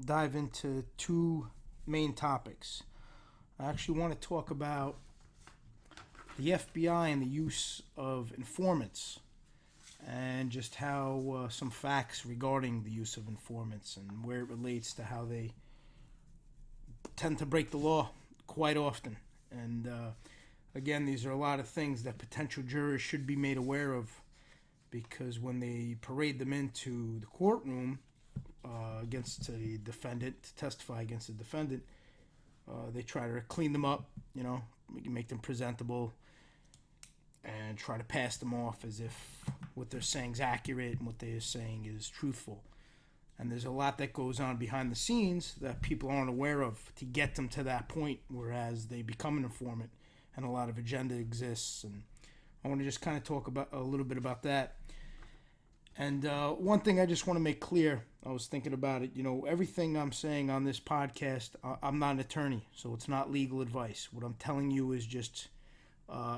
dive into two main topics. I actually want to talk about the FBI and the use of informants, and just how some facts regarding the use of informants and where it relates to how they tend to break the law quite often. And again, these are a lot of things that potential jurors should be made aware of, because when they parade them into the courtroom against a defendant, to testify against a defendant, they try to clean them up, make them presentable, and try to pass them off as if what they're saying is accurate and what they're saying is truthful. And there's a lot that goes on behind the scenes that people aren't aware of to get them to that point, whereas they become an informant, and a lot of agenda exists. And I want to just kind of talk about a little bit about that. And one thing I just want to make clear, I was thinking about it, everything I'm saying on this podcast, I'm not an attorney, so it's not legal advice. What I'm telling you is just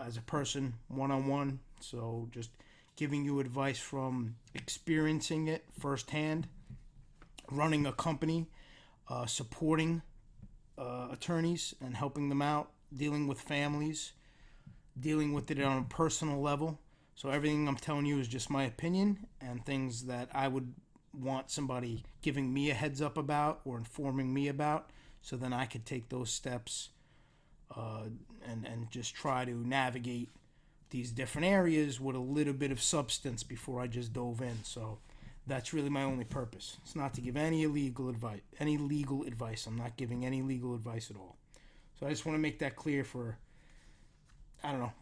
as a person, one-on-one, so just giving you advice from experiencing it firsthand, running a company, supporting attorneys and helping them out, dealing with families, dealing with it on a personal level. So everything I'm telling you is just my opinion and things that I would want somebody giving me a heads up about or informing me about, so then I could take those steps and just try to navigate these different areas with a little bit of substance before I just dove in. So that's really my only purpose. It's not to give any legal advice. I'm not giving any legal advice at all. So I just want to make that clear for,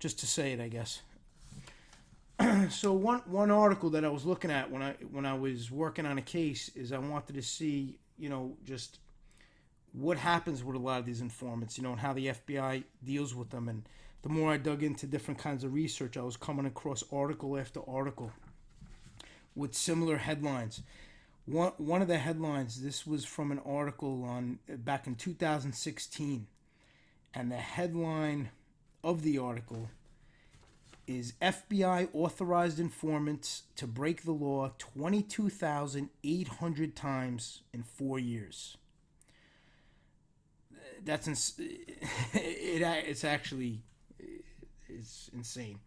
just to say it, I guess. So one article that I was looking at when I was working on a case is I wanted to see, just what happens with a lot of these informants, and how the FBI deals with them. And the more I dug into different kinds of research, I was coming across article after article with similar headlines. One of the headlines, this was from an article back in 2016, and the headline of the article is FBI authorized informants to break the law 22,800 times in 4 years. It's actually insane.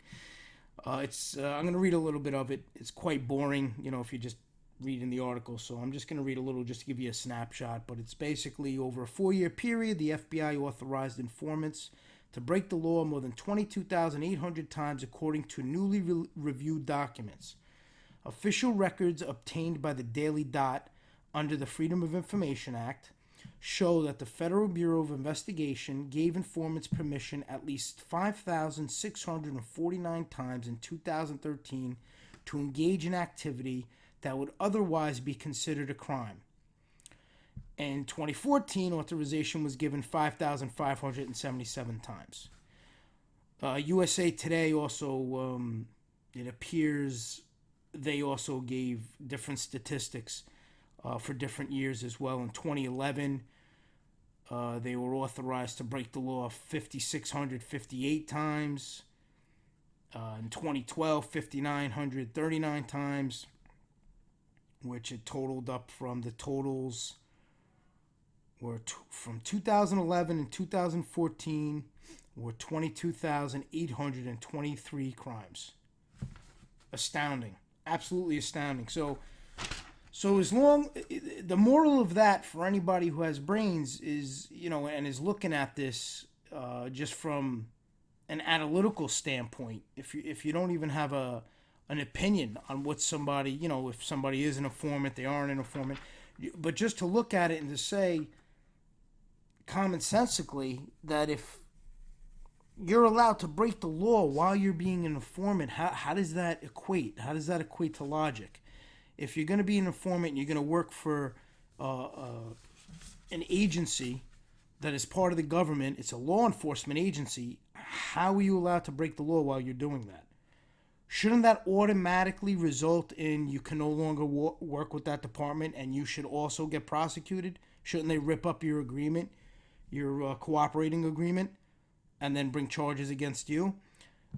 I'm going to read a little bit of it. It's quite boring, if you just read in the article. So I'm just going to read a little just to give you a snapshot. But it's basically over a 4-year period, the FBI authorized informants to break the law more than 22,800 times according to newly reviewed documents. Official records obtained by the Daily Dot under the Freedom of Information Act show that the Federal Bureau of Investigation gave informants permission at least 5,649 times in 2013 to engage in activity that would otherwise be considered a crime. In 2014, authorization was given 5,577 times. USA Today also, it appears they also gave different statistics for different years as well. In 2011, they were authorized to break the law 5,658 times. In 2012, 5,939 times, which it totaled up from the totals were from 2011 and 2014 were 22,823 crimes. Astounding. Absolutely astounding. So the moral of that for anybody who has brains is, and is looking at this just from an analytical standpoint, if you don't even have an opinion on what somebody, if somebody is an informant, they aren't an informant, but just to look at it and to say commonsensically that if you're allowed to break the law while you're being an informant, how does that equate? How does that equate to logic? If you're going to be an informant and you're going to work for an agency that is part of the government, it's a law enforcement agency, how are you allowed to break the law while you're doing that? Shouldn't that automatically result in you can no longer work with that department and you should also get prosecuted? Shouldn't they rip up your agreement, your cooperating agreement, and then bring charges against you?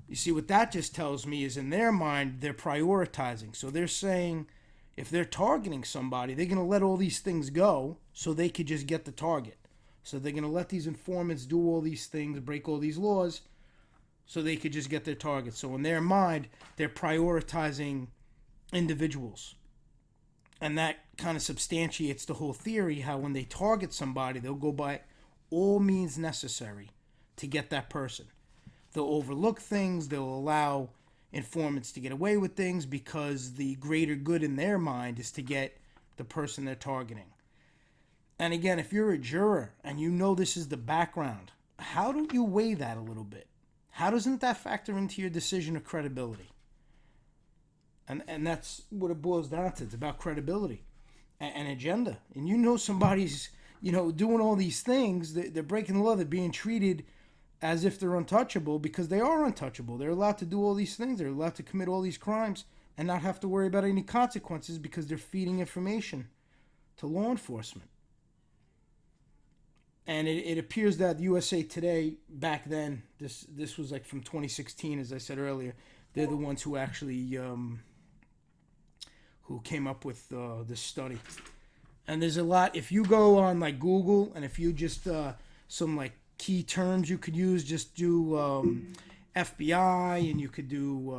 You see, what that just tells me is in their mind, they're prioritizing. So they're saying, If they're targeting somebody, they're going to let all these things go so they could just get the target. So they're going to let these informants do all these things, break all these laws, so they could just get their target. So in their mind, they're prioritizing individuals. And that kind of substantiates the whole theory, how when they target somebody, they'll go by all means necessary to get that person. They'll overlook things, they'll allow informants to get away with things because the greater good in their mind is to get the person they're targeting. And again, if you're a juror and you know this is the background, how do you weigh that a little bit? How doesn't that factor into your decision of credibility? And that's what it boils down to. It's about credibility and agenda. And you know somebody's, doing all these things, they're breaking the law, they're being treated as if they're untouchable because they are untouchable. They're allowed to do all these things. They're allowed to commit all these crimes and not have to worry about any consequences because they're feeding information to law enforcement. And it appears that USA Today, back then, this was like from 2016, as I said earlier, they're the ones who actually who came up with this study. And there's a lot. If you go on like Google and if you just some like key terms you could use, just do FBI, and you could do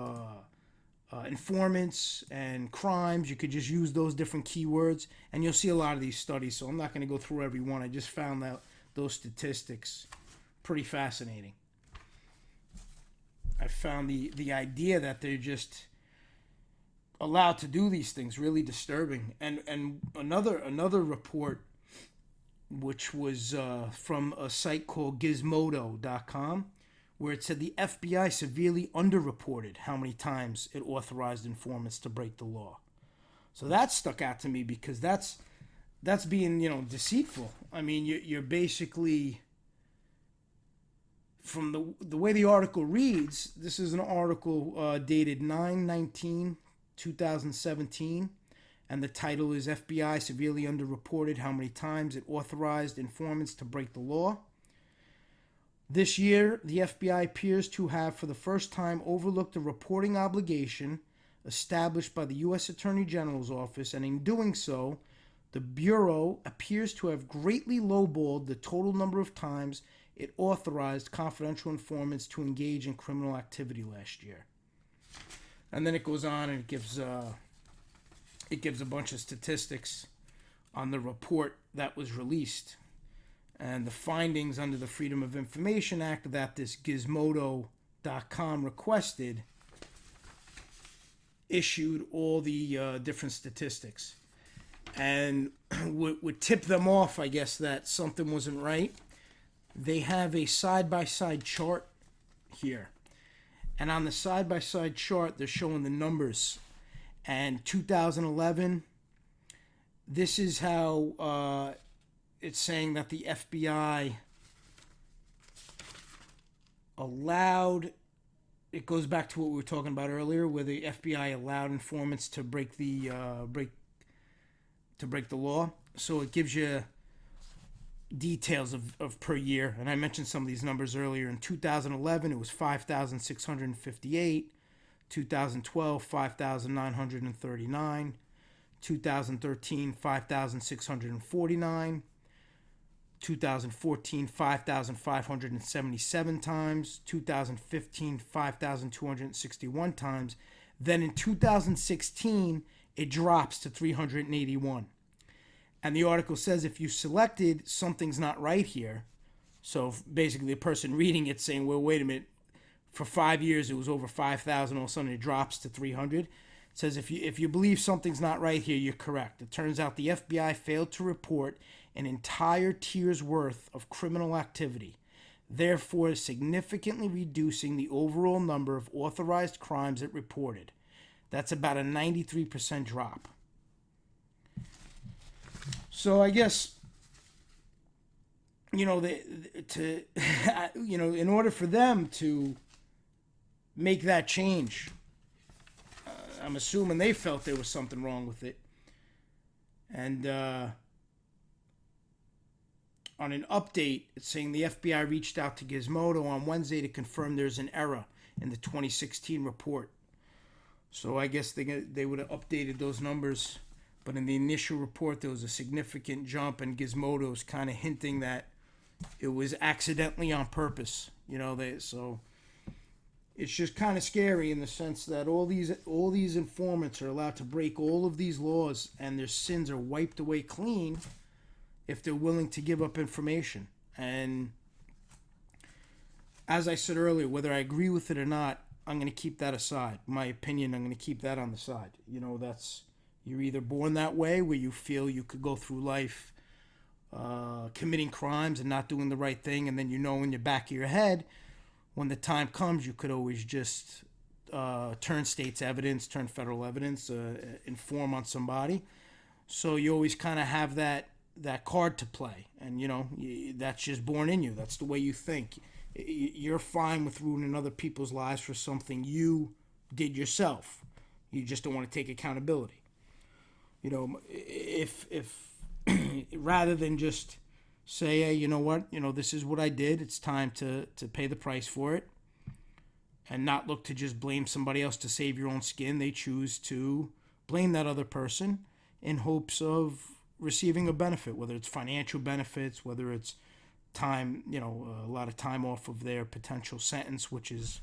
informants and crimes. You could just use those different keywords, and you'll see a lot of these studies. So I'm not going to go through every one. I just found out those statistics pretty fascinating. I found the idea that they're just allowed to do these things really disturbing. And another report, which was from a site called Gizmodo.com, where it said the FBI severely underreported how many times it authorized informants to break the law. So that stuck out to me because that's being, deceitful. I mean, you're basically, from the way the article reads, this is an article dated 9/19/2017, and the title is FBI severely underreported how many times it authorized informants to break the law. This year, the FBI appears to have, for the first time, overlooked a reporting obligation established by the U.S. Attorney General's office, and in doing so, the Bureau appears to have greatly lowballed the total number of times it authorized confidential informants to engage in criminal activity last year. And then it goes on and it gives a bunch of statistics on the report that was released. And the findings under the Freedom of Information Act that this Gizmodo.com requested issued all the different statistics. And would tip them off, I guess, that something wasn't right. They have a side-by-side chart here. And on the side-by-side chart, they're showing the numbers. And 2011, this is how it's saying that the FBI allowed, it goes back to what we were talking about earlier, where the FBI allowed informants to break the law. So it gives you details of per year. And I mentioned some of these numbers earlier. In 2011, it was 5,658. 2012, 5,939. 2013, 5,649. 2014, 5,577 times. 2015, 5,261 times. Then in 2016, it drops to 381. And the article says if you selected something's not right here, so basically the person reading it saying, well, wait a minute, for 5 years it was over 5,000, all of a sudden it drops to 300. It says if you believe something's not right here, you're correct. It turns out the FBI failed to report an entire tier's worth of criminal activity, therefore significantly reducing the overall number of authorized crimes it reported. That's about a 93% drop. So I guess, in order for them to make that change, I'm assuming they felt there was something wrong with it. And on an update, it's saying the FBI reached out to Gizmodo on Wednesday to confirm there's an error in the 2016 report. So I guess they would have updated those numbers. But in the initial report, there was a significant jump, and Gizmodo's kind of hinting that it was accidentally on purpose. So it's just kind of scary in the sense that all these informants are allowed to break all of these laws, and their sins are wiped away clean if they're willing to give up information. And as I said earlier, whether I agree with it or not, I'm going to keep that aside. My opinion, I'm going to keep that on the side. You're either born that way, where you feel you could go through life committing crimes and not doing the right thing, and then in the back of your head, when the time comes, you could always just turn state's evidence, turn federal evidence, inform on somebody. So you always kind of have that card to play, and that's just born in you. That's the way you think. You're fine with ruining other people's lives for something you did yourself. You just don't want to take accountability. If rather than just say, hey, you know what, this is what I did. It's time to pay the price for it, and not look to just blame somebody else to save your own skin. They choose to blame that other person in hopes of receiving a benefit, whether it's financial benefits, whether it's time, a lot of time off of their potential sentence, which is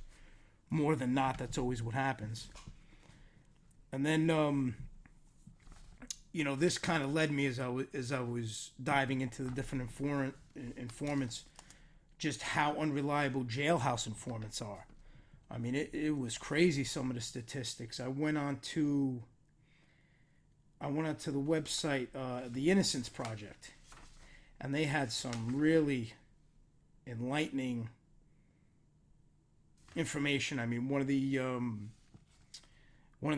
more than not, that's always what happens. And then, this kind of led me as I was diving into the different informants, just how unreliable jailhouse informants are. I mean, it was crazy, some of the statistics. I went on to the website, the Innocence Project, and they had some really enlightening information. I mean, one of the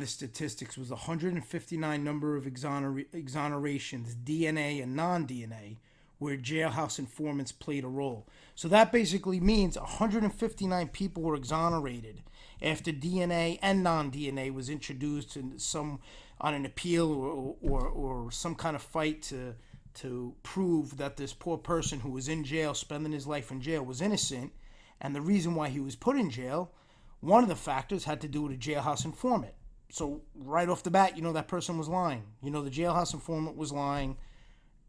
statistics was 159 number of exonerations, DNA and non-DNA, where jailhouse informants played a role. So that basically means 159 people were exonerated after DNA and non-DNA was introduced on an appeal or some kind of fight to prove that this poor person who was in jail, spending his life in jail, was innocent. And the reason why he was put in jail, one of the factors had to do with a jailhouse informant. So right off the bat, that person was lying. The jailhouse informant was lying.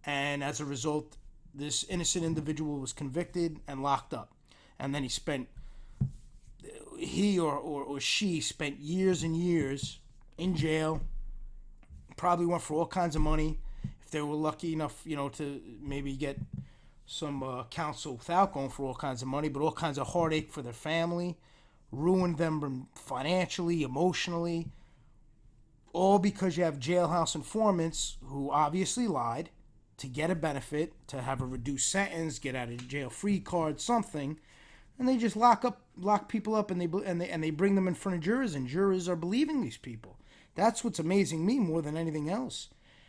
And as a result, this innocent individual was convicted and locked up. And then he or she spent years and years in jail, probably went for all kinds of money. If they were lucky enough, to maybe get some counsel without going for all kinds of money, but all kinds of heartache for their family, ruined them financially, emotionally, all because you have jailhouse informants who obviously lied to get a benefit, to have a reduced sentence, get out of jail free card, something, and they just lock people up and they bring them in front of jurors, and jurors are believing these people. That's what's amazing me more than anything else.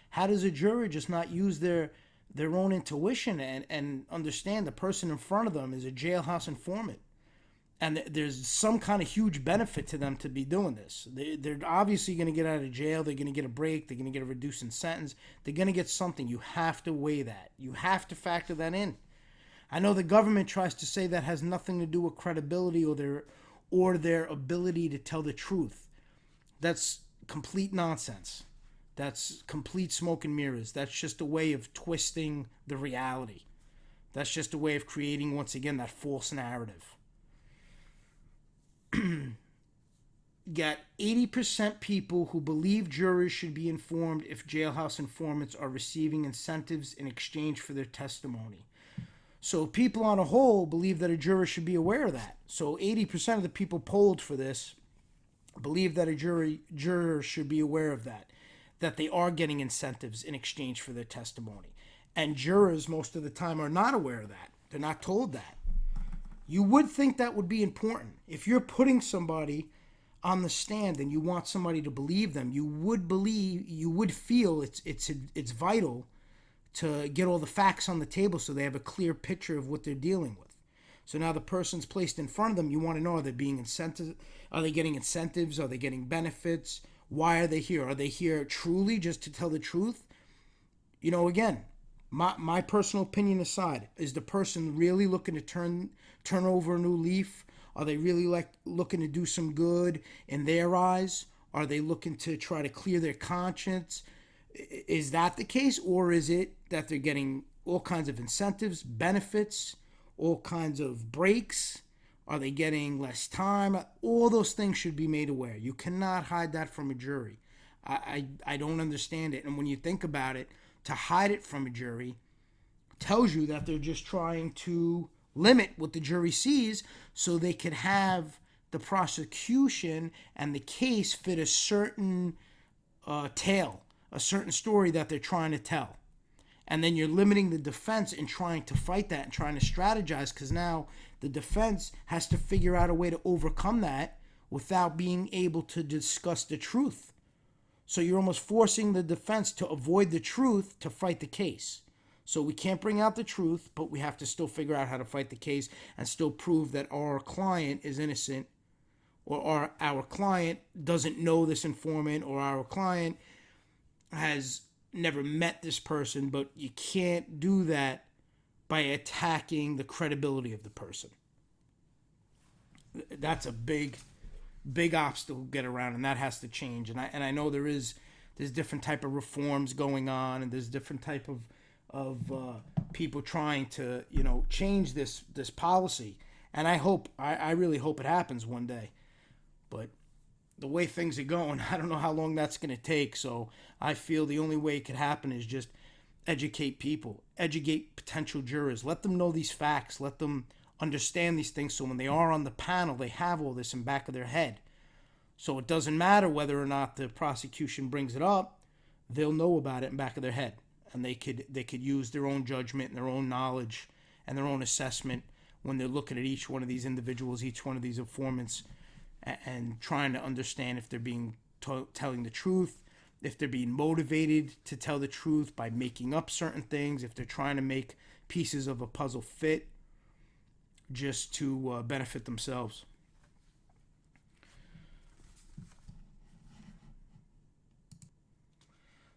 How does a juror just not use their own intuition and understand the person in front of them is a jailhouse informant? And there's some kind of huge benefit to them to be doing this. They're obviously going to get out of jail. They're going to get a break. They're going to get a reduced sentence. They're going to get something. You have to weigh that. You have to factor that in. I know the government tries to say that has nothing to do with credibility or their ability to tell the truth. That's complete nonsense. That's complete smoke and mirrors. That's just a way of twisting the reality. That's just a way of creating, once again, that false narrative. Got 80% people who believe jurors should be informed if jailhouse informants are receiving incentives in exchange for their testimony. So people on a whole believe that a juror should be aware of that. So 80% of the people polled for this believe that a juror should be aware of that they are getting incentives in exchange for their testimony. And jurors most of the time are not aware of that. They're not told that. You would think that would be important. If you're putting somebody on the stand and you want somebody to believe them, you would feel it's vital to get all the facts on the table so they have a clear picture of what they're dealing with. So now the person's placed in front of them, you want to know, are they getting incentives? Are they getting benefits? Why are they here? Are they here truly just to tell the truth? Again, my personal opinion aside, is the person really looking to turn over a new leaf? Are they really looking to do some good in their eyes? Are they looking to try to clear their conscience? Is that the case? Or is it that they're getting all kinds of incentives, benefits, all kinds of breaks? Are they getting less time? All those things should be made aware. You cannot hide that from a jury. I don't understand it. And when you think about it, to hide it from a jury tells you that they're just trying to limit what the jury sees so they could have the prosecution and the case fit a certain tale, a certain story that they're trying to tell. And then you're limiting the defense in trying to fight that and trying to strategize, because now the defense has to figure out a way to overcome that without being able to discuss the truth. So you're almost forcing the defense to avoid the truth to fight the case. So we can't bring out the truth, but we have to still figure out how to fight the case and still prove that our client is innocent, or our client doesn't know this informant, or our client has never met this person. But you can't do that by attacking the credibility of the person. That's a big obstacle to get around, and that has to change. And I know there's different type of reforms going on, and there's different type of people trying to change this policy. And I really hope it happens one day. But the way things are going, I don't know how long that's going to take. So I feel the only way it could happen is just educate people, educate potential jurors, let them know these facts, let them understand these things, so when they are on the panel, they have all this in back of their head. So it doesn't matter whether or not the prosecution brings it up, they'll know about it in back of their head, and they could use their own judgment and their own knowledge and their own assessment when they're looking at each one of these individuals, each one of these informants, and trying to understand if they're telling the truth, if they're being motivated to tell the truth by making up certain things, if they're trying to make pieces of a puzzle fit just to benefit themselves.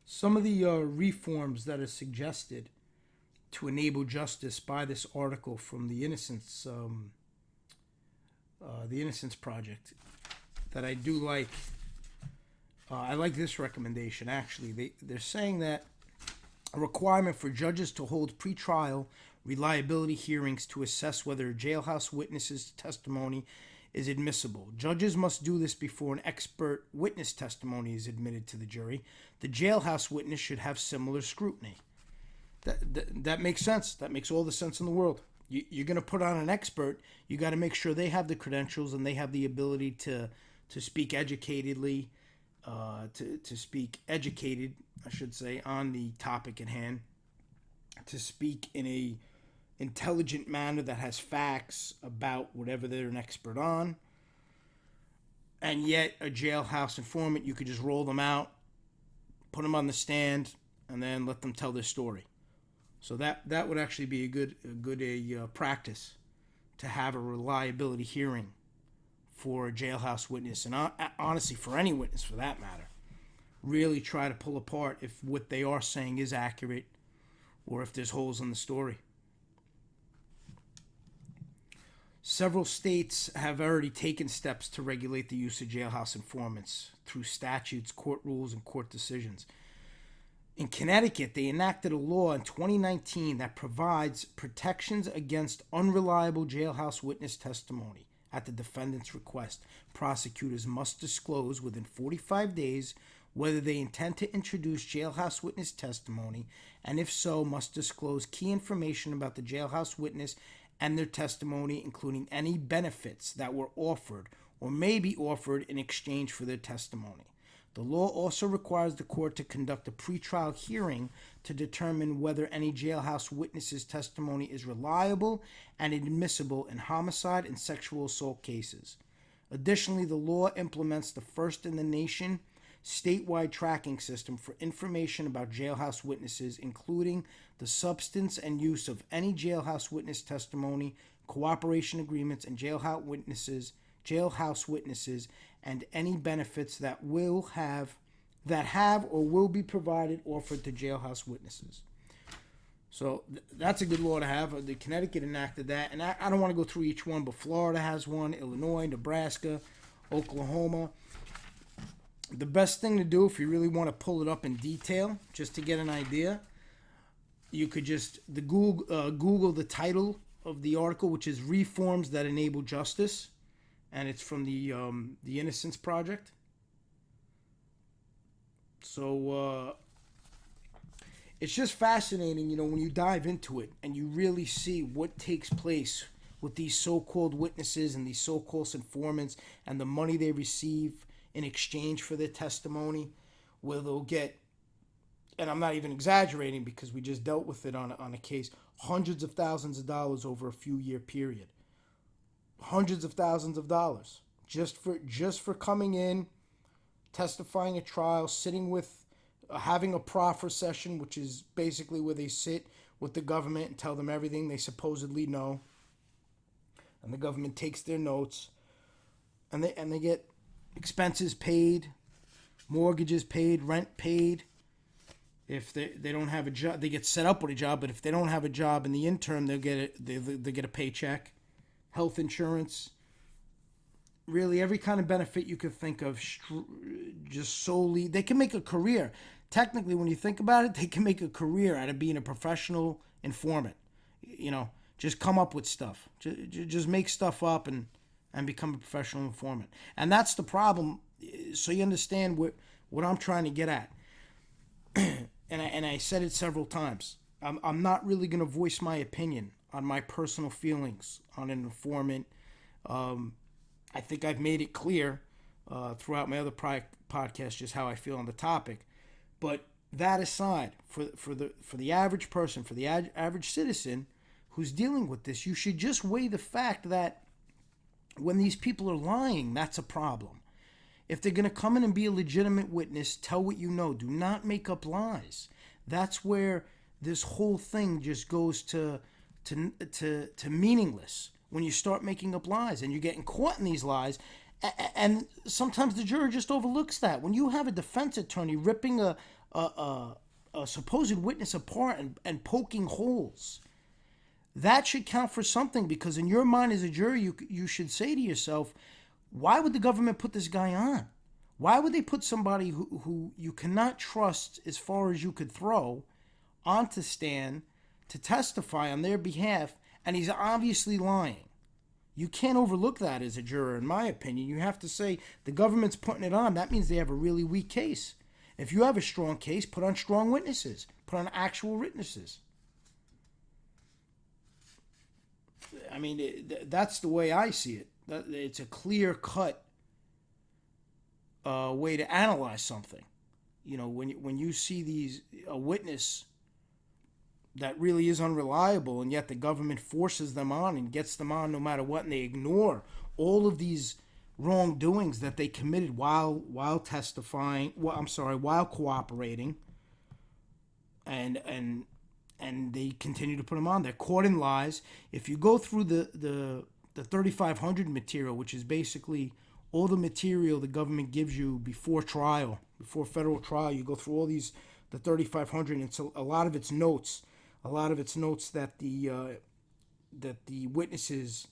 Some of the reforms that are suggested to enable justice by this article from the Innocence Project that I do like. I like this recommendation, actually. They're saying that a requirement for judges to hold pretrial reliability hearings to assess whether a jailhouse witness's testimony is admissible. Judges must do this before an expert witness testimony is admitted to the jury. The jailhouse witness should have similar scrutiny. That makes sense. That makes all the sense in the world. You're going to put on an expert. You got to make sure they have the credentials and they have the ability to speak educatedly, to speak educated, I should say, on the topic at hand, to speak in a intelligent manner that has facts about whatever they're an expert on. And yet a jailhouse informant, you could just roll them out, put them on the stand, and then let them tell their story. So that would actually be a good practice, to have a reliability hearing for a jailhouse witness, and honestly for any witness for that matter. Really try to pull apart if what they are saying is accurate or if there's holes in the story. Several states have already taken steps to regulate the use of jailhouse informants through statutes, court rules, and court decisions. In Connecticut, they enacted a law in 2019 that provides protections against unreliable jailhouse witness testimony. At the defendant's request, prosecutors must disclose within 45 days whether they intend to introduce jailhouse witness testimony, and if so, must disclose key information about the jailhouse witness and their testimony, including any benefits that were offered or may be offered in exchange for their testimony. The law also requires the court to conduct a pretrial hearing to determine whether any jailhouse witness's testimony is reliable and admissible in homicide and sexual assault cases. Additionally, the law implements the first in the nation statewide tracking system for information about jailhouse witnesses, including the substance and use of any jailhouse witness testimony, cooperation agreements, and jailhouse witnesses, and any benefits that have or will be provided offered to jailhouse witnesses. So that's a good law to have. The Connecticut enacted that, and I don't want to go through each one, but Florida has one, Illinois, Nebraska, Oklahoma. the best thing to do if you really want to pull it up in detail, just to get an idea, you could just Google the title of the article, which is "Reforms That Enable Justice," and it's from the Innocence Project. So it's just fascinating, when you dive into it and you really see what takes place with these so-called witnesses and these so-called informants and the money they receive in exchange for their testimony, where they'll get, and I'm not even exaggerating because we just dealt with it on a case, hundreds of thousands of dollars over a few year period. Hundreds of thousands of dollars just for coming in, testifying at trial, sitting with, having a proffer session, which is basically where they sit with the government and tell them everything they supposedly know, and the government takes their notes, and they get expenses paid, mortgages paid, rent paid. If they don't have a job, they get set up with a job. But if they don't have a job in the interim, they get a paycheck, health insurance. Really, every kind of benefit you could think of, just solely, they can make a career. Technically, when you think about it, they can make a career out of being a professional informant. Just come up with stuff. Just make stuff up and become a professional informant. And that's the problem. So you understand what I'm trying to get at. And I said it several times. I'm not really going to voice my opinion on my personal feelings on an informant. I think I've made it clear throughout my other podcasts just how I feel on the topic. But that aside, for the average person, for the average citizen who's dealing with this, you should just weigh the fact that when these people are lying, that's a problem. If they're going to come in and be a legitimate witness, tell what you know. Do not make up lies. That's where this whole thing just goes to meaningless. When you start making up lies and you're getting caught in these lies, and sometimes the juror just overlooks that. When you have a defense attorney ripping a supposed witness apart and poking holes, that should count for something, because in your mind as a juror, you should say to yourself, why would the government put this guy on? Why would they put somebody who you cannot trust as far as you could throw onto stand to testify on their behalf, and he's obviously lying? You can't overlook that as a juror, in my opinion. You have to say, the government's putting it on. That means they have a really weak case. If you have a strong case, put on strong witnesses. Put on actual witnesses. I mean, that's the way I see it. It's a clear-cut way to analyze something. When you see a witness that really is unreliable, and yet the government forces them on and gets them on no matter what, and they ignore all of these wrongdoings that they committed while testifying. While cooperating, and they continue to put them on. They're caught in lies. If you go through the 3500 material, which is basically all the material the government gives you before trial, before federal trial, you go through all the 3500, and it's a lot of its notes. A lot of its notes that the witnesses,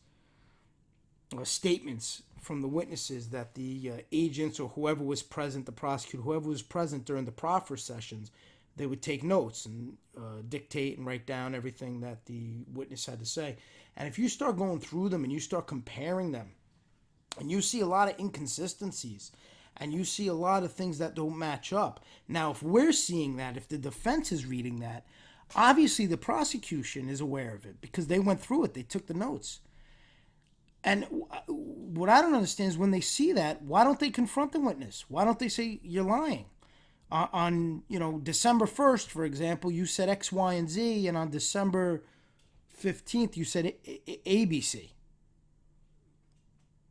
statements from the witnesses that the agents or whoever was present, the prosecutor, whoever was present during the proffer sessions, they would take notes and dictate and write down everything that the witness had to say. And if you start going through them and you start comparing them, and you see a lot of inconsistencies, and you see a lot of things that don't match up. Now, if we're seeing that, if the defense is reading that, obviously the prosecution is aware of it because they went through it. They took the notes. And what I don't understand is when they see that, why don't they confront the witness? Why don't they say, you're lying? On December 1st, for example, you said X, Y, and Z, and on December 15th, you said ABC.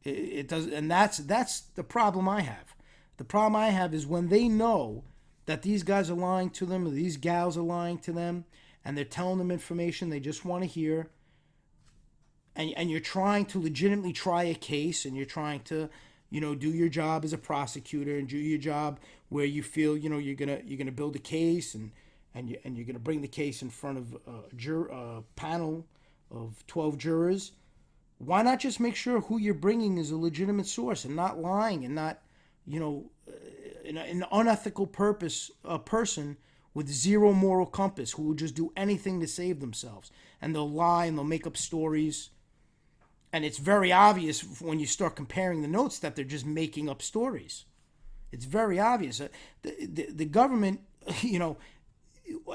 It does, and that's the problem I have. The problem I have is when they know that these guys are lying to them, or these gals are lying to them, and they're telling them information they just want to hear, and you're trying to legitimately try a case, and you're trying to, do your job as a prosecutor and do your job where you feel, you're gonna build a case and you're gonna bring the case in front of a panel of 12 jurors. Why not just make sure who you're bringing is a legitimate source and not lying and not, an unethical person with zero moral compass who will just do anything to save themselves. And they'll lie and they'll make up stories. And it's very obvious when you start comparing the notes that they're just making up stories. It's very obvious. The government,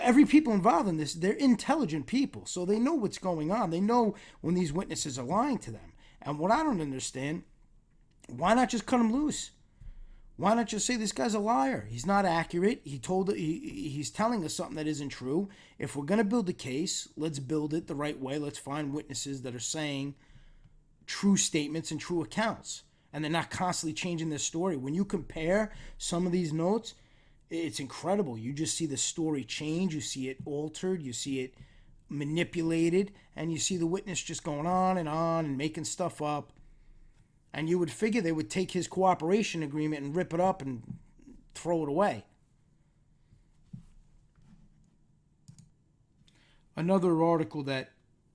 every people involved in this, they're intelligent people. So they know what's going on. They know when these witnesses are lying to them. And what I don't understand, why not just cut him loose? Why not just say this guy's a liar? He's not accurate. He's telling us something that isn't true. If we're going to build a case, let's build it the right way. Let's find witnesses that are saying true statements and true accounts. And they're not constantly changing their story. When you compare some of these notes, it's incredible. You just see the story change. You see it altered. You see it manipulated. And you see the witness just going on and making stuff up. And you would figure they would take his cooperation agreement and rip it up and throw it away. Another article that,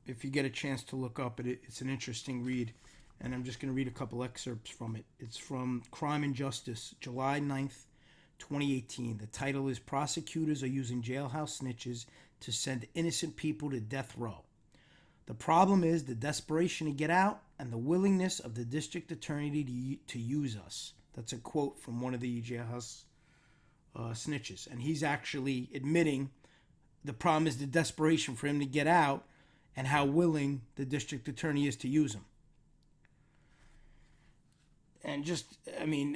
if you get a chance to look up, it's an interesting read. And I'm just going to read a couple excerpts from it. It's from Crime and Justice, July 9th, 2018. The title is Prosecutors Are Using Jailhouse Snitches to Send Innocent People to Death Row. The problem is the desperation to get out and the willingness of the district attorney to use us. That's a quote from one of the jailhouse snitches. And he's actually admitting the problem is the desperation for him to get out and how willing the district attorney is to use him. And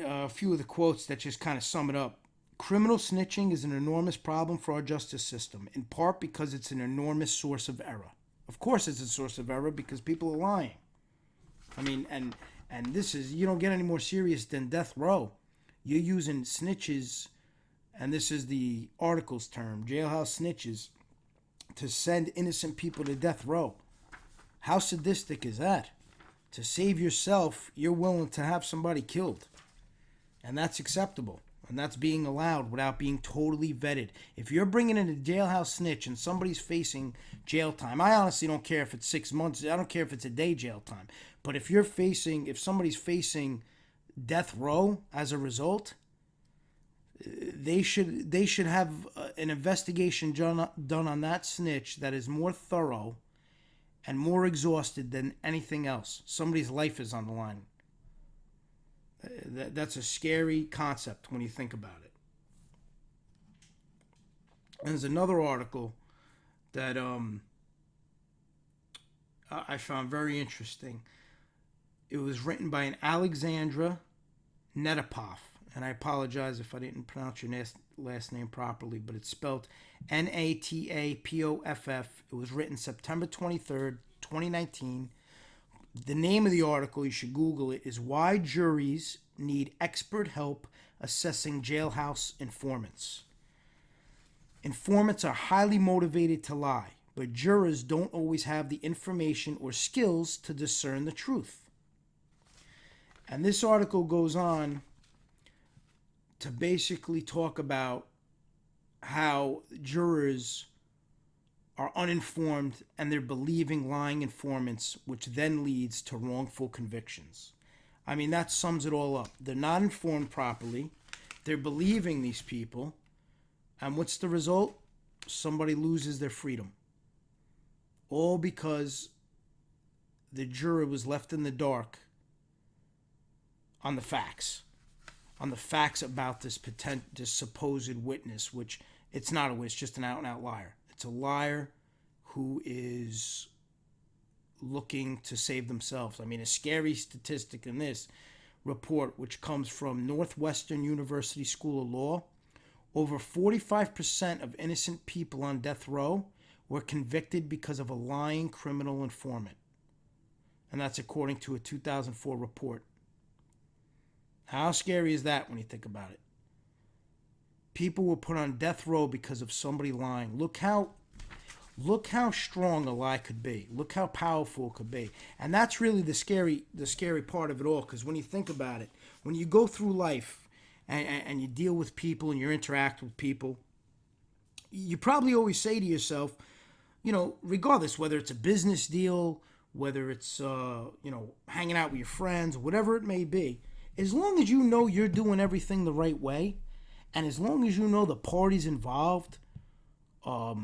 a few of the quotes that just kind of sum it up. Criminal snitching is an enormous problem for our justice system, in part because it's an enormous source of error. Of course it's a source of error because people are lying. And this is, you don't get any more serious than death row. You're using snitches, and this is the article's term, jailhouse snitches, to send innocent people to death row. How sadistic is that? To save yourself, you're willing to have somebody killed. And that's acceptable. And that's being allowed without being totally vetted. If you're bringing in a jailhouse snitch and somebody's facing jail time, I honestly don't care if it's 6 months. I don't care if it's a day jail time. But if somebody's facing death row as a result, they should have an investigation done on that snitch that is more thorough and more exhausted than anything else. Somebody's life is on the line. That's a scary concept when you think about it. And there's another article that I found very interesting. It was written by an Alexandra Netapoff. And I apologize if I didn't pronounce your last name properly, but it's spelled Natapoff. It was written September 23rd, 2019. The name of the article, you should Google it, is Why Juries Need Expert Help Assessing Jailhouse Informants. Informants are highly motivated to lie, but jurors don't always have the information or skills to discern the truth. And this article goes on to basically talk about how jurors are uninformed and they're believing lying informants, which then leads to wrongful convictions. That sums it all up. They're not informed properly. They're believing these people. And what's the result? Somebody loses their freedom. All because the juror was left in the dark on the facts. On the facts about this supposed witness, which it's not a witness, it's just an out-and-out liar. It's a liar who is looking to save themselves. A scary statistic in this report, which comes from Northwestern University School of Law, over 45% of innocent people on death row were convicted because of a lying criminal informant. And that's according to a 2004 report. How scary is that when you think about it? People were put on death row because of somebody lying. Look how strong a lie could be. Look how powerful it could be. And that's really the scary part of it all, because when you think about it, when you go through life and you deal with people and you interact with people, you probably always say to yourself, regardless whether it's a business deal, whether it's hanging out with your friends, whatever it may be, as long as you know you're doing everything the right way And as long as you know the parties involved are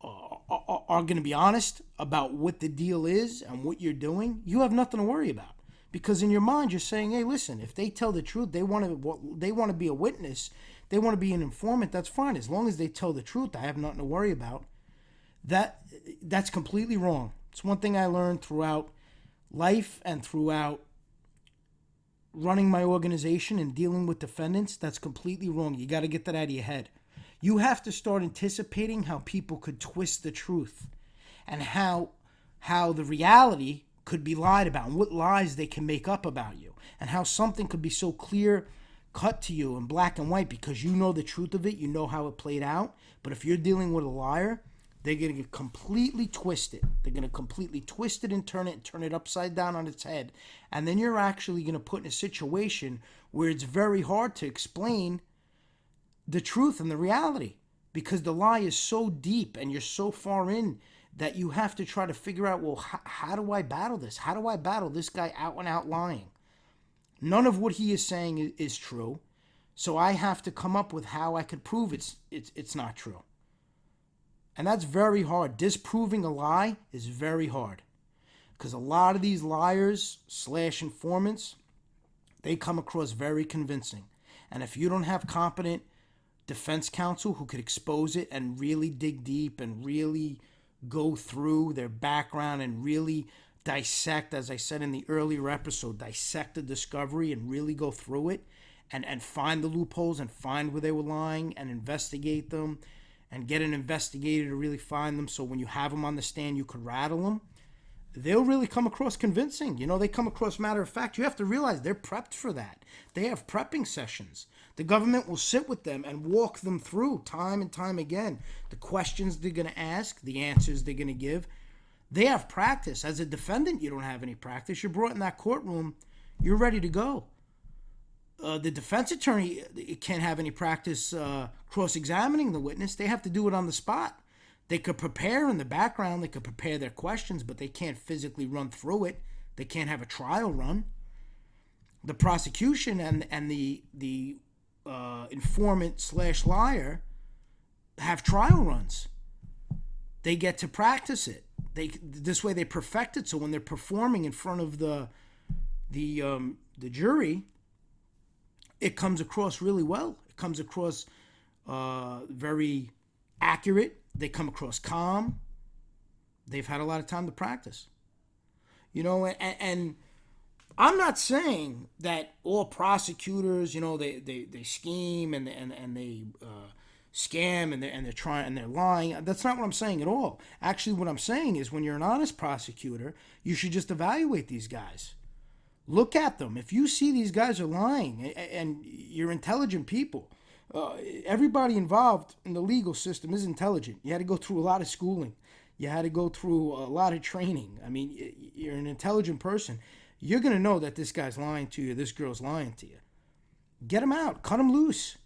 going to be honest about what the deal is and what you're doing, you have nothing to worry about. Because in your mind, you're saying, hey, listen, if they tell the truth, they want to be a witness, they want to be an informant, that's fine. As long as they tell the truth, I have nothing to worry about. That's completely wrong. It's one thing I learned throughout life and throughout running my organization and dealing with defendants. That's completely wrong. You got to get that out of your head. You have to start anticipating how people could twist the truth and how the reality could be lied about and what lies they can make up about you and how something could be so clear cut to you in black and white because you know the truth of it, you know how it played out. But if you're dealing with a liar, they're going to completely twist it. They're going to completely twist it and turn it upside down on its head. And then you're actually going to put in a situation where it's very hard to explain the truth and the reality because the lie is so deep and you're so far in that you have to try to figure out, well, how do I battle this? How do I battle this guy out and out lying? None of what he is saying is true. So I have to come up with how I could prove it's not true. And that's very hard. Disproving a lie is very hard. Because a lot of these liars / informants, they come across very convincing. And if you don't have competent defense counsel who could expose it and really dig deep and really go through their background and really dissect, as I said in the earlier episode, dissect the discovery and really go through it and find the loopholes and find where they were lying and investigate them and get an investigator to really find them so when you have them on the stand, you could rattle them. They'll really come across convincing. You know, they come across matter of fact. You have to realize they're prepped for that. They have prepping sessions. The government will sit with them and walk them through time and time again. The questions they're going to ask, the answers they're going to give. They have practice. As a defendant, you don't have any practice. You're brought in that courtroom. You're ready to go. The defense attorney can't have any practice cross-examining the witness. They have to do it on the spot. They could prepare in the background. They could prepare their questions, but they can't physically run through it. They can't have a trial run. The prosecution and the informant / liar have trial runs. They get to practice it. This way they perfect it. So when they're performing in front of the jury, it comes across really well. It comes across very accurate. They come across calm. They've had a lot of time to practice. You know, and I'm not saying that all prosecutors, you know, they scheme and they scam and they're trying and they're lying. That's not what I'm saying at all. Actually, what I'm saying is when you're an honest prosecutor, you should just evaluate these guys. Look at them. If you see these guys are lying and you're intelligent people, everybody involved in the legal system is intelligent. You had to go through a lot of schooling. You had to go through a lot of training. I mean, you're an intelligent person. You're going to know that this guy's lying to you, this girl's lying to you. Get them out. Cut them loose.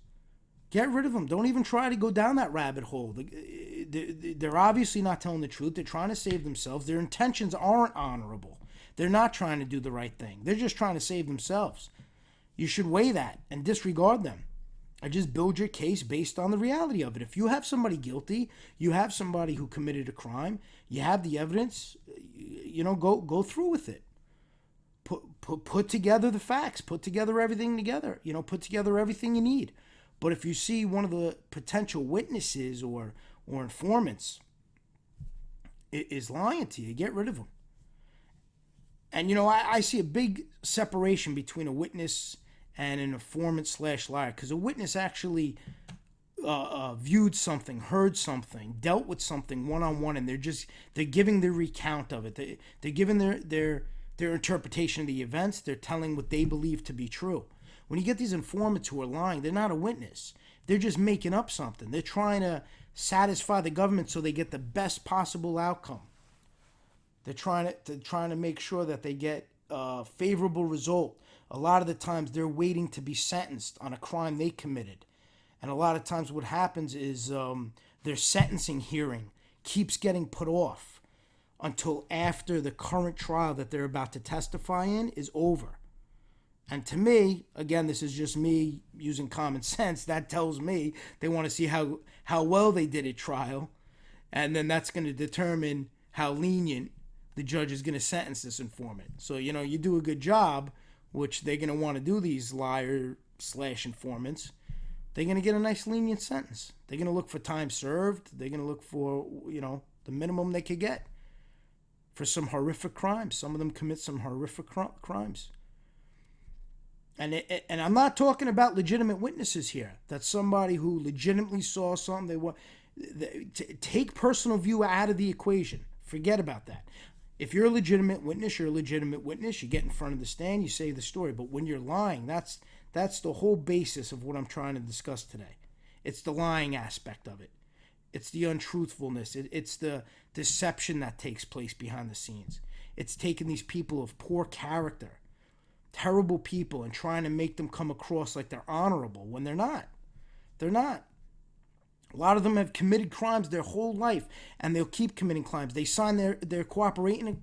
Get rid of them. Don't even try to go down that rabbit hole. They're obviously not telling the truth. They're trying to save themselves. Their intentions aren't honorable. They're not trying to do the right thing. They're just trying to save themselves. You should weigh that and disregard them. And just build your case based on the reality of it. If you have somebody guilty, you have somebody who committed a crime, you have the evidence, you know, go through with it. Put together the facts, put together everything together, you know, put together everything you need. But if you see one of the potential witnesses or informants is lying to you, get rid of them. And, you know, I see a big separation between a witness and an informant / liar, because a witness actually viewed something, heard something, dealt with something one-on-one, and they're giving their recount of it. They're giving their interpretation of the events. They're telling what they believe to be true. When you get these informants who are lying, they're not a witness. They're just making up something. They're trying to satisfy the government so they get the best possible outcome. They're trying to make sure that they get a favorable result. A lot of the times they're waiting to be sentenced on a crime they committed. And a lot of times what happens is their sentencing hearing keeps getting put off until after the current trial that they're about to testify in is over. And to me, again, this is just me using common sense. That tells me they want to see how well they did at trial, and then that's going to determine how lenient the judge is going to sentence this informant. So you do a good job, which they're going to want to do, these liar slash informants. They're going to get a nice lenient sentence. They're going to look for time served. They're going to look for the minimum they could get for some horrific crimes. Some of them commit some horrific crimes. And I'm not talking about legitimate witnesses here. That's somebody who legitimately saw something. They want take personal view out of the equation. Forget about that. If you're a legitimate witness, you're a legitimate witness. You get in front of the stand, you say the story. But when you're lying, that's the whole basis of what I'm trying to discuss today. It's the lying aspect of it. It's the untruthfulness. It's the deception that takes place behind the scenes. It's taking these people of poor character, terrible people, and trying to make them come across like they're honorable when they're not. They're not. A lot of them have committed crimes their whole life, and they'll keep committing crimes. They sign their cooperation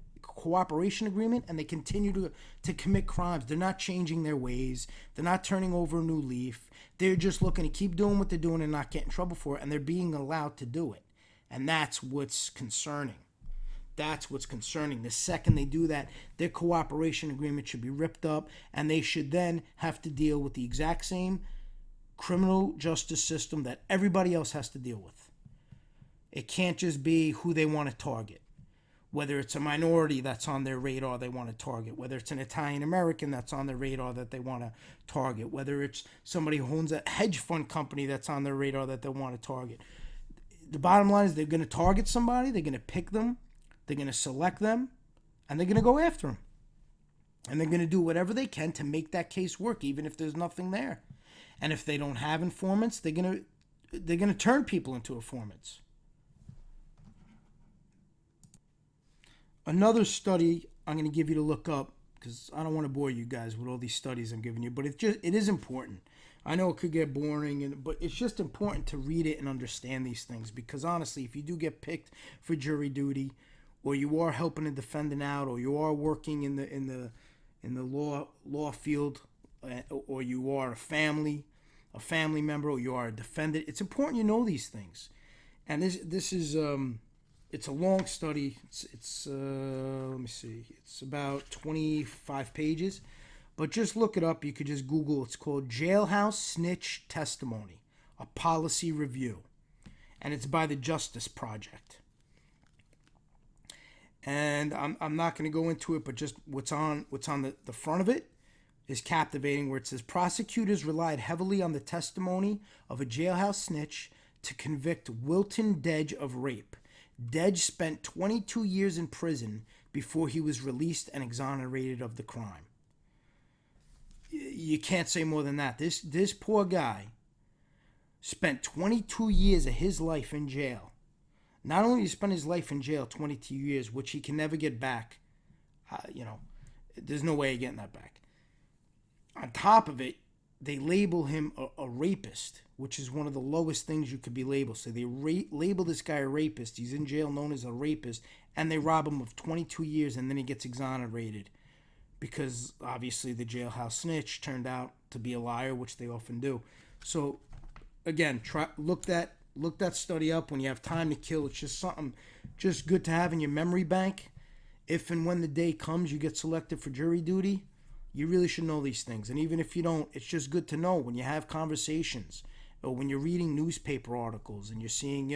agreement, and they continue to commit crimes. They're not changing their ways. They're not turning over a new leaf. They're just looking to keep doing what they're doing and not get in trouble for it, and they're being allowed to do it. And that's what's concerning. That's what's concerning. The second they do that, their cooperation agreement should be ripped up, and they should then have to deal with the exact same criminal justice system that everybody else has to deal with. It can't just be who they want to target. Whether it's a minority that's on their radar they want to target, whether it's an Italian American that's on their radar that they want to target, whether it's somebody who owns a hedge fund company that's on their radar that they want to target. The bottom line is they're going to target somebody, they're going to pick them, they're going to select them, and they're going to go after them. And they're going to do whatever they can to make that case work, even if there's nothing there. And if they don't have informants, they're going to turn people into informants. Another study I'm going to give you to look up, because I don't want to bore you guys with all these studies I'm giving you, but it is important. I know it could get boring, but it's just important to read it and understand these things, because honestly, if you do get picked for jury duty, or you are helping a defendant out, or you are working in the law field, or you are a family member, or you are a defendant, it's important you know these things. And this is it's a long study. It's let me see. It's about 25 pages, but just look it up. You could just Google. It's called Jailhouse Snitch Testimony, a Policy Review, and it's by the Justice Project. And I'm not going to go into it, but just what's on the front of it is captivating, where it says prosecutors relied heavily on the testimony of a jailhouse snitch to convict Wilton Dedge of rape. Dedge spent 22 years in prison before he was released and exonerated of the crime. You can't say more than that. This poor guy spent 22 years of his life in jail. Not only did he spend his life in jail 22 years, which he can never get back, there's no way of getting that back. On top of it, they label him a rapist, which is one of the lowest things you could be labeled. So they label this guy a rapist. He's in jail known as a rapist, and they rob him of 22 years, and then he gets exonerated because obviously the jailhouse snitch turned out to be a liar, which they often do. So again, look that study up when you have time to kill. It's just something just good to have in your memory bank. If and when the day comes you get selected for jury duty, you really should know these things. And even if you don't, it's just good to know when you have conversations or when you're reading newspaper articles and you're seeing,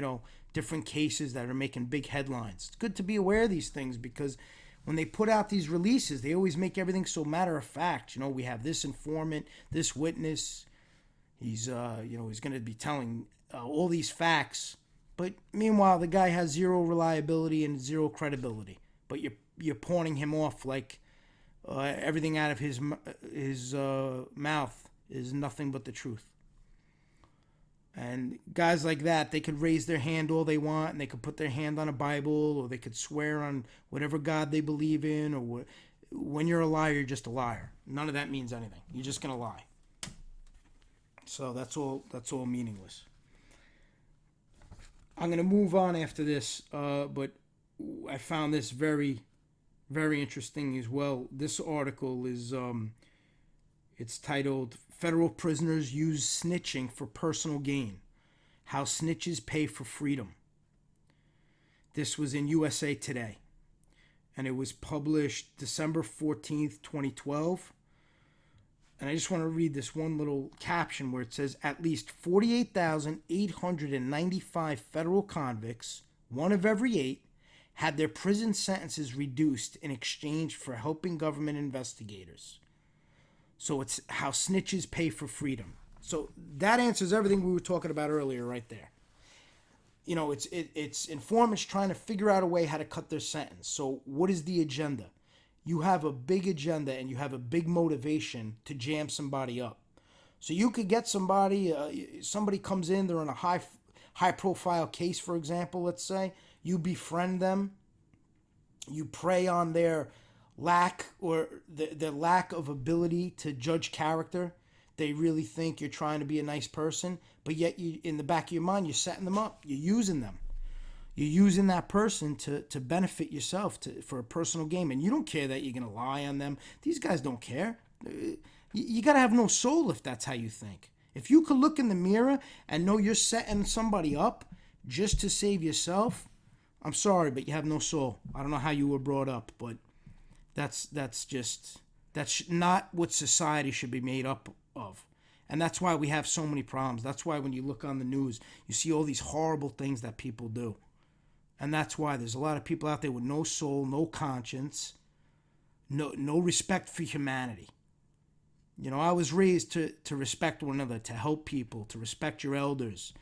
different cases that are making big headlines. It's good to be aware of these things, because when they put out these releases, they always make everything so matter of fact. We have this informant, this witness. He's going to be telling all these facts. But meanwhile, the guy has zero reliability and zero credibility. But you're pawning him off like everything out of his mouth is nothing but the truth. And guys like that, they could raise their hand all they want, and they could put their hand on a Bible, or they could swear on whatever God they believe in, or when you're a liar, you're just a liar. None of that means anything. You're just going to lie. So that's all meaningless. I'm going to move on after this, but I found this very, very interesting as well. This article is It's titled Federal Prisoners Use Snitching for Personal Gain. How Snitches Pay for Freedom. This was in USA Today, and it was published December 14th, 2012. And I just want to read this one little caption where it says, at least 48,895 federal convicts, one of every 8, had their prison sentences reduced in exchange for helping government investigators. So it's how snitches pay for freedom. So that answers everything we were talking about earlier right there. You know, it's informants trying to figure out a way how to cut their sentence. So what is the agenda? You have a big agenda and you have a big motivation to jam somebody up. So you could get somebody comes in, they're in a high profile case, for example, let's say. You befriend them. You prey on their lack or their lack of ability to judge character. They really think you're trying to be a nice person, but yet you, in the back of your mind, you're setting them up. You're using them. You're using that person to benefit yourself for a personal gain, and you don't care that you're going to lie on them. These guys don't care. You got to have no soul if that's how you think. If you could look in the mirror and know you're setting somebody up just to save yourself, I'm sorry, but you have no soul. I don't know how you were brought up, but that's not what society should be made up of. And that's why we have so many problems. That's why when you look on the news, you see all these horrible things that people do. And that's why there's a lot of people out there with no soul, no conscience, no respect for humanity. You know, I was raised to respect one another, to help people, to respect your elders,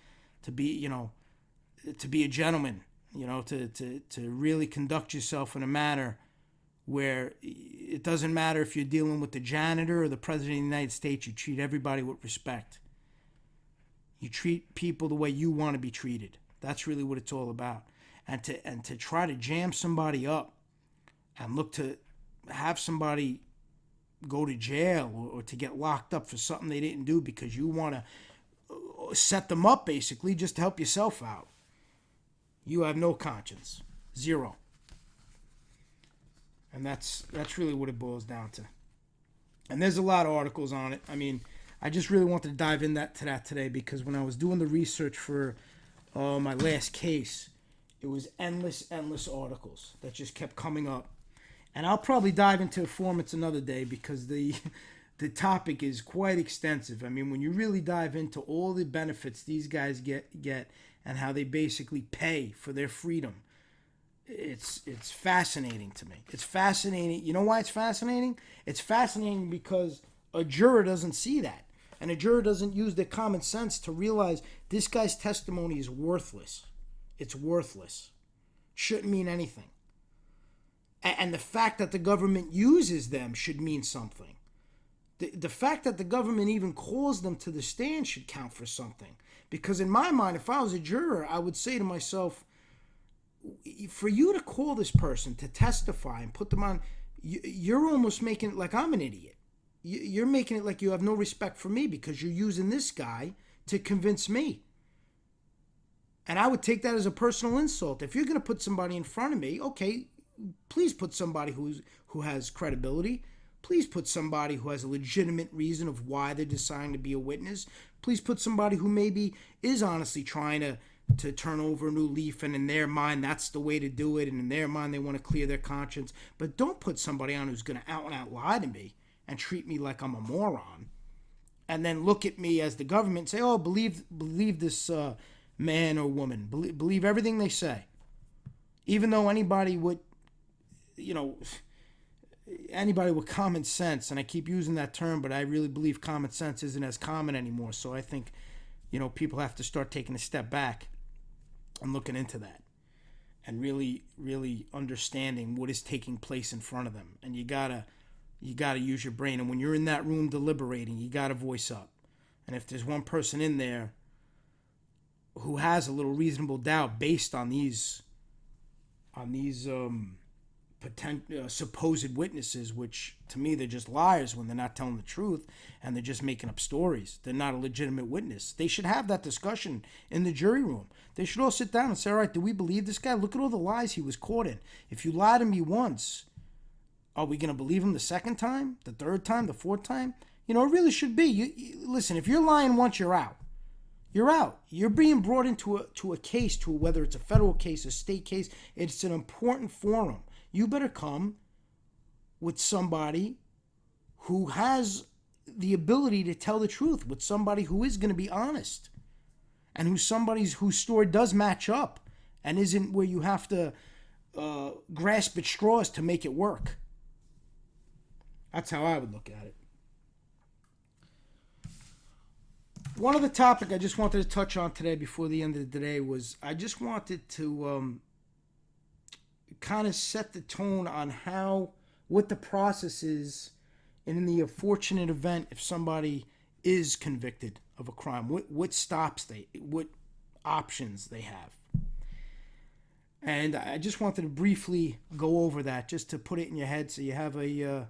to be a gentleman, to really conduct yourself in a manner where it doesn't matter if you're dealing with the janitor or the President of the United States, you treat everybody with respect. You treat people the way you want to be treated. That's really what it's all about. And to try to jam somebody up and look to have somebody go to jail or to get locked up for something they didn't do because you want to set them up basically just to help yourself out. You have no conscience. Zero. And that's really what it boils down to. And there's a lot of articles on it. I mean, I just really wanted to dive into that today because when I was doing the research for my last case, it was endless articles that just kept coming up. And I'll probably dive into informants another day because the topic is quite extensive. I mean, when you really dive into all the benefits these guys get and how they basically pay for their freedom, it's fascinating to me. It's fascinating. You know why it's fascinating? It's fascinating because a juror doesn't see that. And a juror doesn't use their common sense to realize this guy's testimony is worthless. It's worthless. Shouldn't mean anything. And the fact that the government uses them should mean something. The fact that the government even calls them to the stand should count for something. Because in my mind, if I was a juror, I would say to myself, for you to call this person to testify and put them on, you're almost making it like I'm an idiot. You're making it like you have no respect for me because you're using this guy to convince me. And I would take that as a personal insult. If you're going to put somebody in front of me, okay, please put somebody who has credibility. Please put somebody who has a legitimate reason of why they're deciding to be a witness. Please put somebody who maybe is honestly trying to turn over a new leaf, and in their mind, that's the way to do it, and in their mind, they want to clear their conscience. But don't put somebody on who's going to out and out lie to me and treat me like I'm a moron, and then look at me as the government and say, oh, believe this man or woman. Believe everything they say. Even though anybody with common sense, and I keep using that term, but I really believe common sense isn't as common anymore. So I think, people have to start taking a step back and looking into that and really, really understanding what is taking place in front of them. And you gotta use your brain. And when you're in that room deliberating, you gotta voice up. And if there's one person in there who has a little reasonable doubt based on these supposed witnesses, which to me they're just liars when they're not telling the truth and they're just making up stories. They're not a legitimate witness. They should have that discussion in the jury room. They should all sit down and say, all right, do we believe this guy? Look at all the lies he was caught in. If you lied to me once, are we going to believe him the second time, the third time, the fourth time? It really should be. Listen, if you're lying once, you're out. You're out. You're being brought into a case, whether it's a federal case, a state case. It's an important forum. You better come with somebody who has the ability to tell the truth, with somebody who is going to be honest, and whose story does match up and isn't where you have to grasp at straws to make it work. That's how I would look at it. One other topic I just wanted to touch on today before the end of the day was I just wanted to kind of set the tone on what the process is in the unfortunate event if somebody is convicted of a crime. What options they have. And I just wanted to briefly go over that just to put it in your head so you have a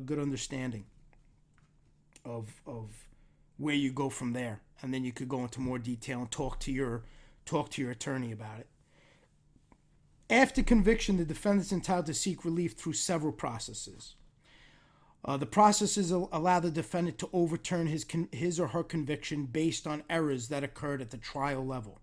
good understanding of where you go from there, and then you could go into more detail and talk to your attorney about it. After conviction, the defendant is entitled to seek relief through several processes. The processes allow the defendant to overturn his or her conviction based on errors that occurred at the trial level.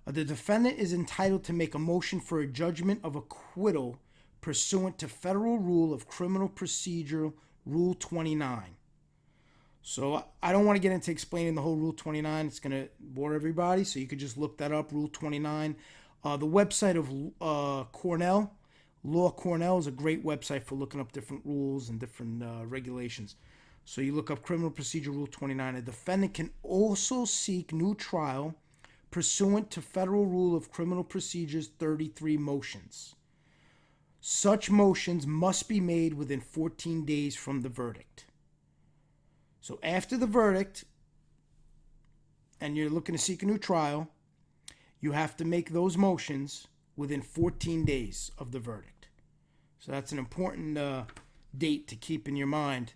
The defendant is entitled to make a motion for a judgment of acquittal pursuant to Federal Rule of Criminal Procedure, Rule 29. So I don't want to get into explaining the whole Rule 29. It's going to bore everybody, so you could just look that up, Rule 29. The website of Cornell, Law Cornell, is a great website for looking up different rules and different regulations. So you look up Criminal Procedure Rule 29. A defendant can also seek new trial pursuant to Federal Rule of Criminal Procedures 33 motions. Such motions must be made within 14 days from the verdict. So after the verdict, and you're looking to seek a new trial, you have to make those motions within 14 days of the verdict. So that's an important date to keep in your mind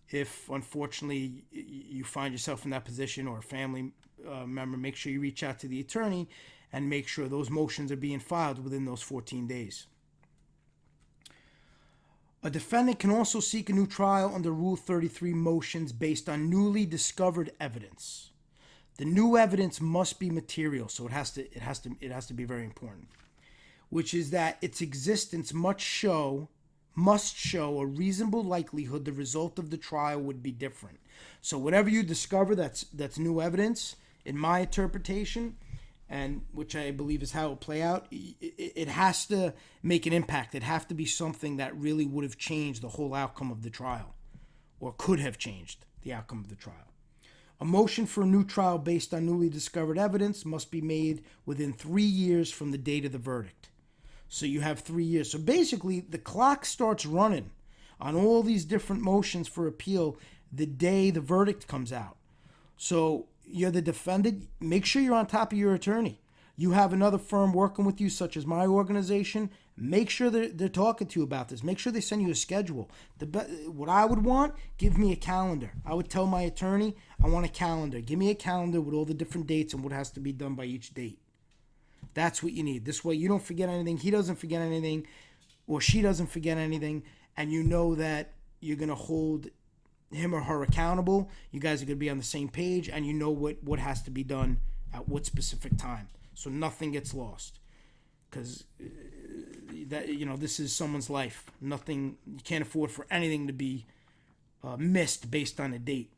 if, unfortunately, you find yourself in that position, or a family member. Make sure you reach out to the attorney and make sure those motions are being filed within those 14 days. A defendant can also seek a new trial under Rule 33 motions based on newly discovered evidence. The new evidence must be material, so it has to be very important, which is that its existence must show a reasonable likelihood the result of the trial would be different. So whatever you discover that's new evidence, in my interpretation, and which I believe is how it will play out, it has to make an impact. It has to be something that really would have changed the whole outcome of the trial, or could have changed the outcome of the trial. A motion for a new trial based on newly discovered evidence must be made within 3 years from the date of the verdict. So you have 3 years. So basically, the clock starts running on all these different motions for appeal the day the verdict comes out. So you're the defendant. Make sure you're on top of your attorney. You have another firm working with you, such as my organization. Make sure they're talking to you about this. Make sure they send you a schedule. What I would want, give me a calendar. I would tell my attorney, I want a calendar. Give me a calendar with all the different dates and what has to be done by each date. That's what you need. This way you don't forget anything. He doesn't forget anything, or she doesn't forget anything. And you know that you're going to hold him or her accountable. You guys are going to be on the same page, and you know what has to be done at what specific time, so nothing gets lost. Because this is someone's life. Nothing, you can't afford for anything to be missed based on a date.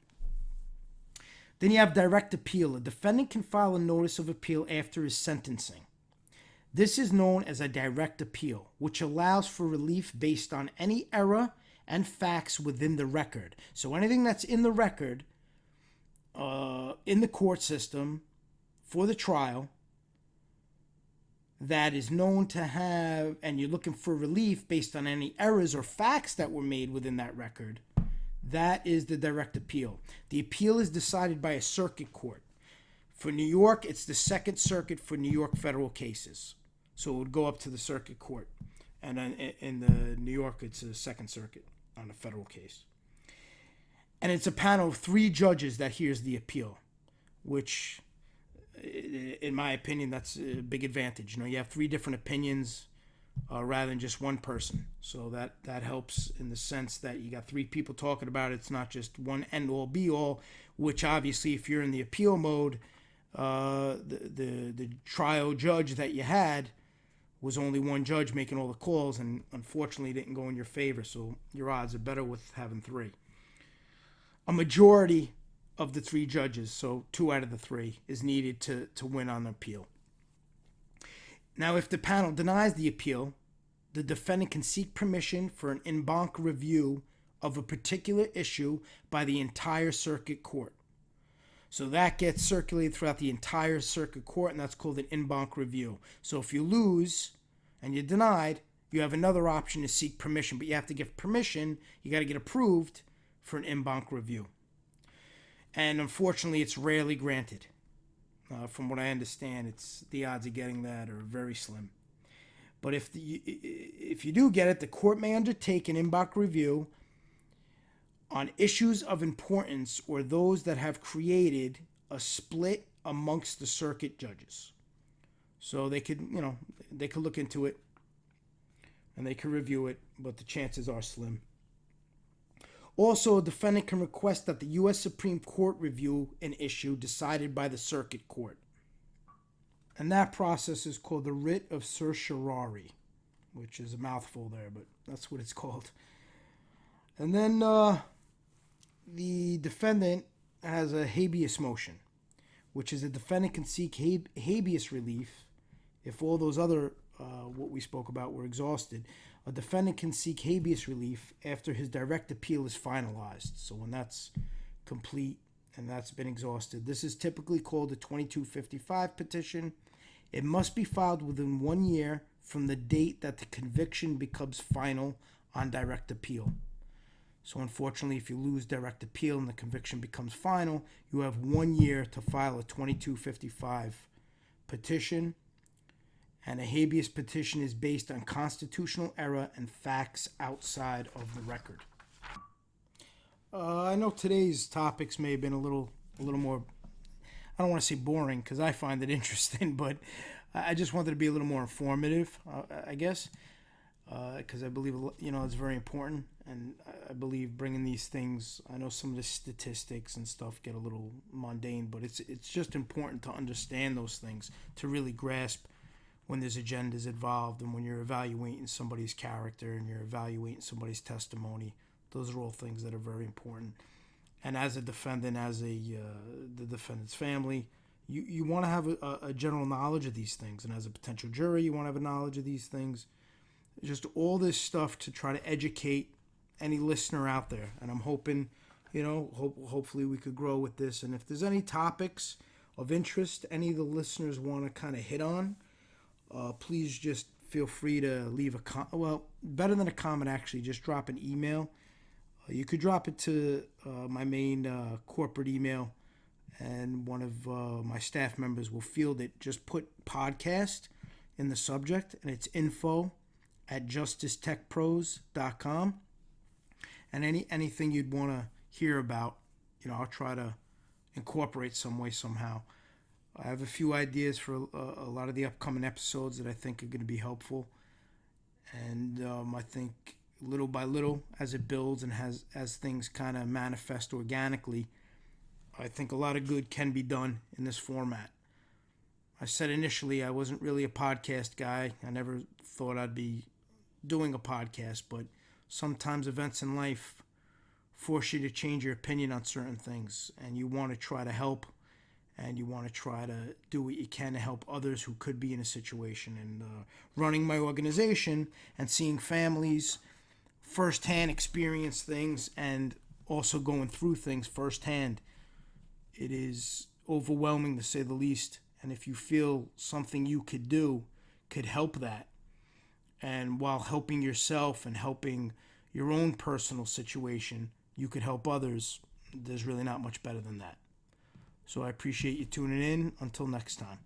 Then you have direct appeal. A defendant can file a notice of appeal after his sentencing. This is known as a direct appeal, which allows for relief based on any error and facts within the record. So anything that's in the record, in the court system for the trial, that is known to have, and you're looking for relief based on any errors or facts that were made within that record, that is the direct appeal. The appeal is decided by a circuit court. For New York, it's the Second Circuit for New York federal cases. So it would go up to the circuit court. And then in the New York, it's a Second Circuit on a federal case. And it's a panel of 3 judges that hears the appeal, which, in my opinion, that's a big advantage. You have 3 different opinions rather than just one person. So that helps in the sense that you got three people talking about it. It's not just one end all be all, which obviously if you're in the appeal mode, the trial judge that you had was only one judge making all the calls, and unfortunately didn't go in your favor. So your odds are better with having three. A majority of the three judges, so 2 out of the 3, is needed to win on appeal. Now, if the panel denies the appeal, the defendant can seek permission for an en banc review of a particular issue by the entire circuit court. So that gets circulated throughout the entire circuit court, and that's called an en banc review. So if you lose and you're denied, you have another option to seek permission, but you have to get permission. You got to get approved for an en banc review. And unfortunately, it's rarely granted. From what I understand, the odds of getting that are very slim. But if you do get it, the court may undertake an en banc review on issues of importance or those that have created a split amongst the circuit judges. So they could look into it and they could review it, but the chances are slim. Also, a defendant can request that the U.S. Supreme Court review an issue decided by the circuit court. And that process is called the writ of certiorari, which is a mouthful there, but that's what it's called. And then the defendant has a habeas motion, which is a defendant can seek habeas relief if all those other, what we spoke about, were exhausted. A defendant can seek habeas relief after his direct appeal is finalized. So when that's complete and that's been exhausted, this is typically called a 2255 petition. It must be filed within 1 year from the date that the conviction becomes final on direct appeal. So unfortunately, if you lose direct appeal and the conviction becomes final, you have 1 year to file a 2255 petition. And a habeas petition is based on constitutional error and facts outside of the record. I know today's topics may have been a little more, I don't want to say boring because I find it interesting, but I just wanted to be a little more informative, I guess, because I believe, it's very important. And I believe bringing these things, I know some of the statistics and stuff get a little mundane, but it's just important to understand those things, to really grasp when there's agendas involved and when you're evaluating somebody's character and you're evaluating somebody's testimony. Those are all things that are very important. And as a defendant, as the defendant's family, you want to have a general knowledge of these things. And as a potential jury, you want to have a knowledge of these things. Just all this stuff to try to educate any listener out there. And I'm hoping, hopefully we could grow with this. And if there's any topics of interest any of the listeners want to kind of hit on, please just feel free to leave a comment. Well, better than a comment, actually, just drop an email. You could drop it to my main corporate email, and one of my staff members will field it. Just put podcast in the subject, and it's info@justicetechpros.com. And anything you'd want to hear about, I'll try to incorporate some way, somehow. I have a few ideas for a lot of the upcoming episodes that I think are going to be helpful. And I think little by little, as it builds and as things kind of manifest organically, I think a lot of good can be done in this format. I said initially I wasn't really a podcast guy. I never thought I'd be doing a podcast, but sometimes events in life force you to change your opinion on certain things, and you want to try to help. And you want to try to do what you can to help others who could be in a situation. And running my organization and seeing families firsthand experience things and also going through things firsthand, it is overwhelming to say the least. And if you feel something you could do could help that, and while helping yourself and helping your own personal situation, you could help others, there's really not much better than that. So I appreciate you tuning in. Until next time.